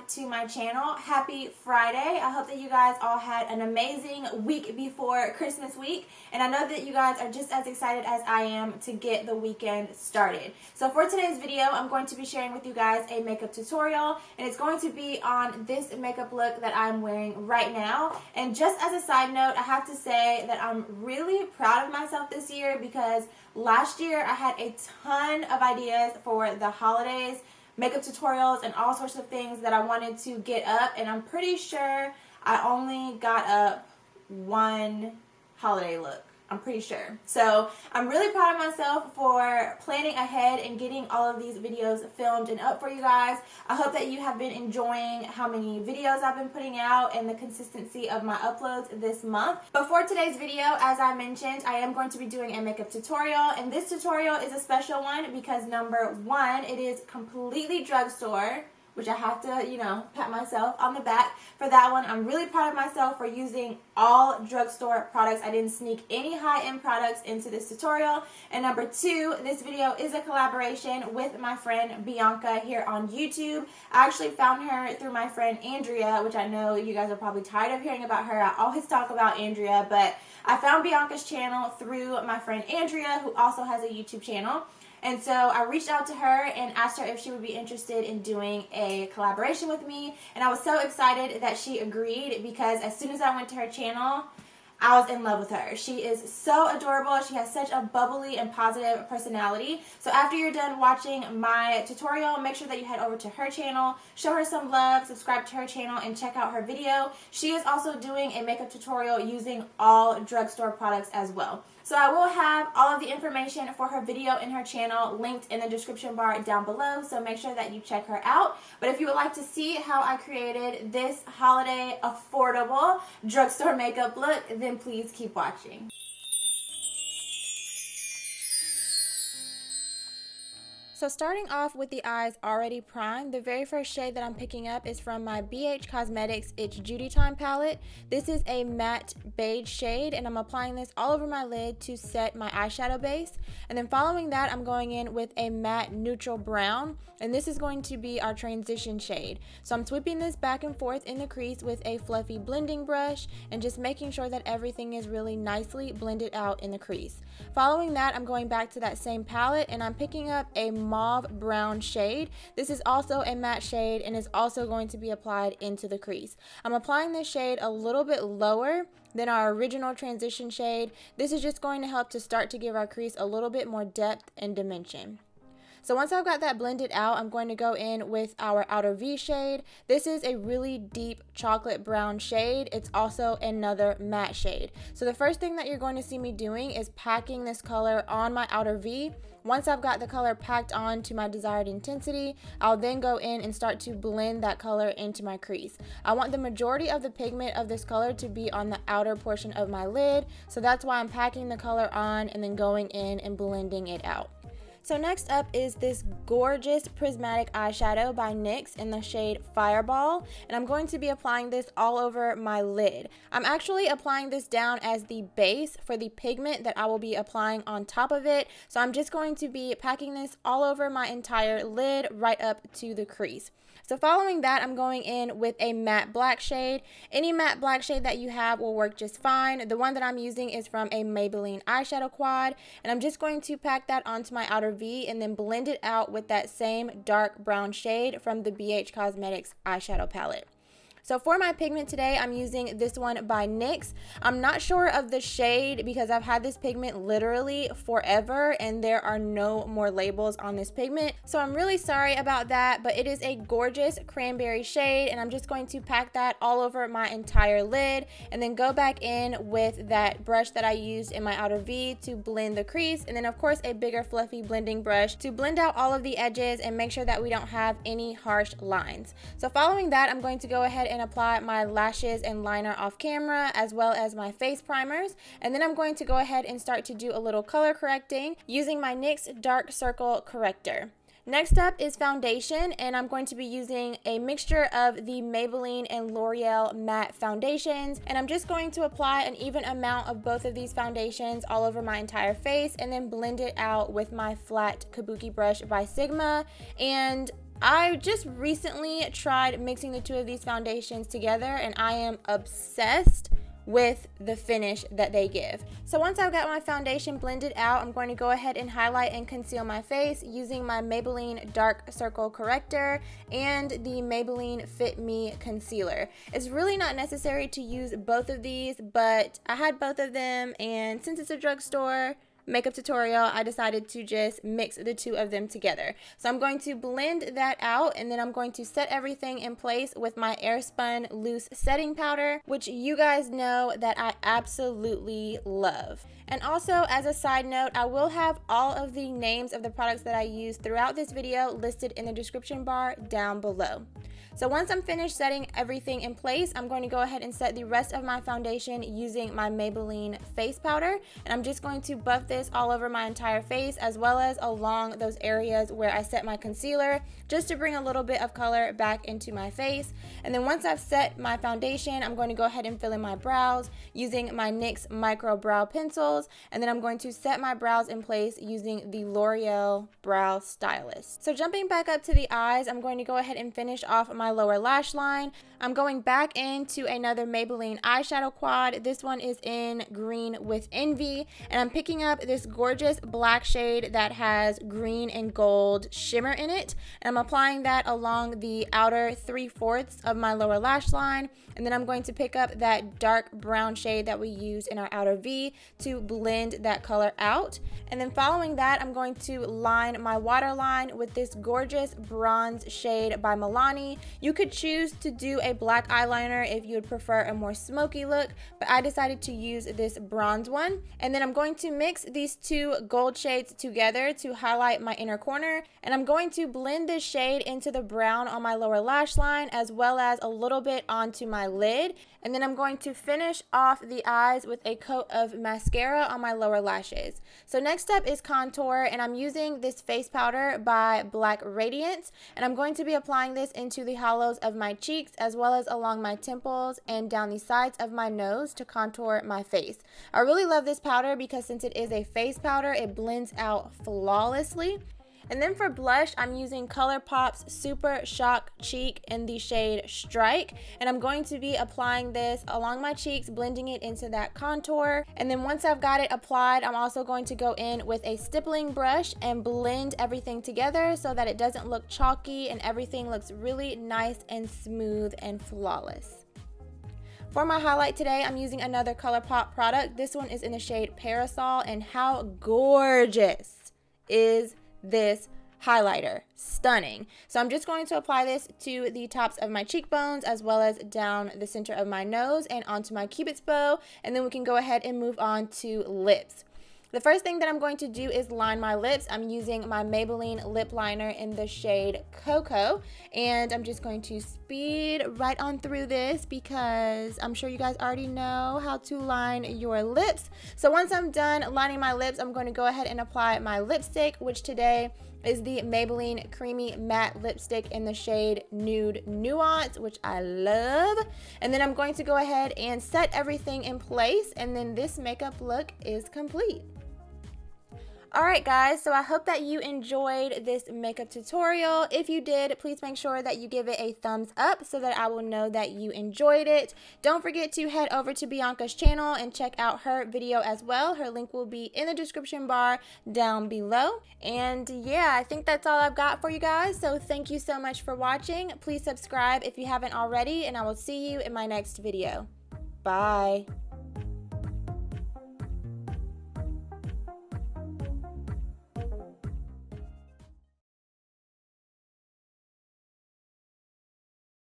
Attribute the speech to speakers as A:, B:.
A: back to my channel. Happy Friday. I hope that you guys all had an amazing week before Christmas week, and I know that you guys are just as excited as I am to get the weekend started. So for today's video, I'm going to be sharing with you guys a makeup tutorial, and it's going to be on this makeup look that I'm wearing right now. And just as a side note, I have to say that I'm really proud of myself this year because last year I had a ton of ideas for the holidays, makeup tutorials, and all sorts of things that I wanted to get up, and I'm pretty sure I only got up one holiday look. I'm pretty sure. So I'm really proud of myself for planning ahead and getting all of these videos filmed and up for you guys. I hope that you have been enjoying how many videos I've been putting out and the consistency of my uploads this month. But for today's video, as I mentioned, I am going to be doing a makeup tutorial, and this tutorial is a special one because number one, it is completely drugstore, which I have to, pat myself on the back for that one. I'm really proud of myself for using all drugstore products. I didn't sneak any high-end products into this tutorial. And number two, this video is a collaboration with my friend Bianca here on YouTube. I actually found her through my friend Andrea, which I know you guys are probably tired of hearing about her. I always talk about Andrea, but I found Bianca's channel through my friend Andrea, who also has a YouTube channel. And so I reached out to her and asked her if she would be interested in doing a collaboration with me. And I was so excited that she agreed because as soon as I went to her channel, I was in love with her. She is so adorable. She has such a bubbly and positive personality. So after you're done watching my tutorial, make sure that you head over to her channel, show her some love, subscribe to her channel, and check out her video. She is also doing a makeup tutorial using all drugstore products as well. So I will have all of the information for her video and her channel linked in the description bar down below, so make sure that you check her out. But if you would like to see how I created this holiday affordable drugstore makeup look, then please keep watching. So starting off with the eyes already primed, the very first shade that I'm picking up is from my BH Cosmetics It's Judy Time palette. This is a matte beige shade, and I'm applying this all over my lid to set my eyeshadow base. And then following that, I'm going in with a matte neutral brown, and this is going to be our transition shade. So I'm sweeping this back and forth in the crease with a fluffy blending brush and just making sure that everything is really nicely blended out in the crease. Following that, I'm going back to that same palette and I'm picking up a mauve brown shade. This is also a matte shade and is also going to be applied into the crease. I'm applying this shade a little bit lower than our original transition shade. This is just going to help to start to give our crease a little bit more depth and dimension. So once I've got that blended out, I'm going to go in with our outer V shade. This is a really deep chocolate brown shade. It's also another matte shade. So the first thing that you're going to see me doing is packing this color on my outer V. Once I've got the color packed on to my desired intensity, I'll then go in and start to blend that color into my crease. I want the majority of the pigment of this color to be on the outer portion of my lid, so that's why I'm packing the color on and then going in and blending it out. So next up is this gorgeous Prismatic eyeshadow by NYX in the shade Fireball, and I'm going to be applying this all over my lid. I'm actually applying this down as the base for the pigment that I will be applying on top of it, so I'm just going to be packing this all over my entire lid right up to the crease. So following that, I'm going in with a matte black shade. Any matte black shade that you have will work just fine. The one that I'm using is from a Maybelline eyeshadow quad, and I'm just going to pack that onto my outer V and then blend it out with that same dark brown shade from the BH Cosmetics eyeshadow palette. So for my pigment today, I'm using this one by NYX. I'm not sure of the shade because I've had this pigment literally forever and there are no more labels on this pigment. So I'm really sorry about that, but it is a gorgeous cranberry shade, and I'm just going to pack that all over my entire lid and then go back in with that brush that I used in my outer V to blend the crease, and then of course a bigger fluffy blending brush to blend out all of the edges and make sure that we don't have any harsh lines. So following that, I'm going to go ahead and apply my lashes and liner off camera as well as my face primers, and then I'm going to go ahead and start to do a little color correcting using my NYX Dark Circle Corrector. Next up is foundation, and I'm going to be using a mixture of the Maybelline and L'Oreal matte foundations, and I'm just going to apply an even amount of both of these foundations all over my entire face and then blend it out with my flat kabuki brush by Sigma. And I just recently tried mixing the two of these foundations together and I am obsessed with the finish that they give. So once I've got my foundation blended out, I'm going to go ahead and highlight and conceal my face using my Maybelline Dark Circle Corrector and the Maybelline Fit Me Concealer. It's really not necessary to use both of these, but I had both of them, and since it's a drugstore makeup tutorial, I decided to just mix the two of them together. So I'm going to blend that out, and then I'm going to set everything in place with my Airspun Loose Setting Powder, which you guys know that I absolutely love. And also, as a side note, I will have all of the names of the products that I use throughout this video listed in the description bar down below. So once I'm finished setting everything in place, I'm going to go ahead and set the rest of my foundation using my Maybelline face powder, and I'm just going to buff this all over my entire face as well as along those areas where I set my concealer, just to bring a little bit of color back into my face. And then once I've set my foundation, I'm going to go ahead and fill in my brows using my NYX Micro Brow Pencils, and then I'm going to set my brows in place using the L'Oreal Brow Stylist. So jumping back up to the eyes, I'm going to go ahead and finish off my lower lash line. I'm going back into another Maybelline eyeshadow quad. This one is in Green with Envy, and I'm picking up this gorgeous black shade that has green and gold shimmer in it, and I'm applying that along the outer 3/4 of my lower lash line, and then I'm going to pick up that dark brown shade that we use in our outer V to blend that color out. And then following that, I'm going to line my waterline with this gorgeous bronze shade by Milani. You could choose to do a black eyeliner if you would prefer a more smoky look, but I decided to use this bronze one. And then I'm going to mix these two gold shades together to highlight my inner corner, and I'm going to blend this shade into the brown on my lower lash line as well as a little bit onto my lid. And then I'm going to finish off the eyes with a coat of mascara on my lower lashes. So next up is contour, and I'm using this face powder by Black Radiance, and I'm going to be applying this into the hollows of my cheeks as well as along my temples and down the sides of my nose to contour my face. I really love this powder because since it is a face powder, it blends out flawlessly. And then for blush, I'm using ColourPop's Super Shock Cheek in the shade Strike, and I'm going to be applying this along my cheeks, blending it into that contour. And then once I've got it applied, I'm also going to go in with a stippling brush and blend everything together so that it doesn't look chalky and everything looks really nice and smooth and flawless. For my highlight today, I'm using another ColourPop product. This one is in the shade Parasol, and how gorgeous is this highlighter? Stunning. So I'm just going to apply this to the tops of my cheekbones as well as down the center of my nose and onto my cupid's bow, and then we can go ahead and move on to lips. The first thing that I'm going to do is line my lips. I'm using my Maybelline lip liner in the shade Cocoa, and I'm just going to speed right on through this because I'm sure you guys already know how to line your lips. So once I'm done lining my lips, I'm going to go ahead and apply my lipstick, which today is the Maybelline Creamy Matte Lipstick in the shade Nude Nuance, which I love. And then I'm going to go ahead and set everything in place, and then this makeup look is complete. Alright guys, so I hope that you enjoyed this makeup tutorial. If you did, please make sure that you give it a thumbs up so that I will know that you enjoyed it. Don't forget to head over to Bianca's channel and check out her video as well. Her link will be in the description bar down below. And yeah, I think that's all I've got for you guys. So thank you so much for watching. Please subscribe if you haven't already, and I will see you in my next video. Bye.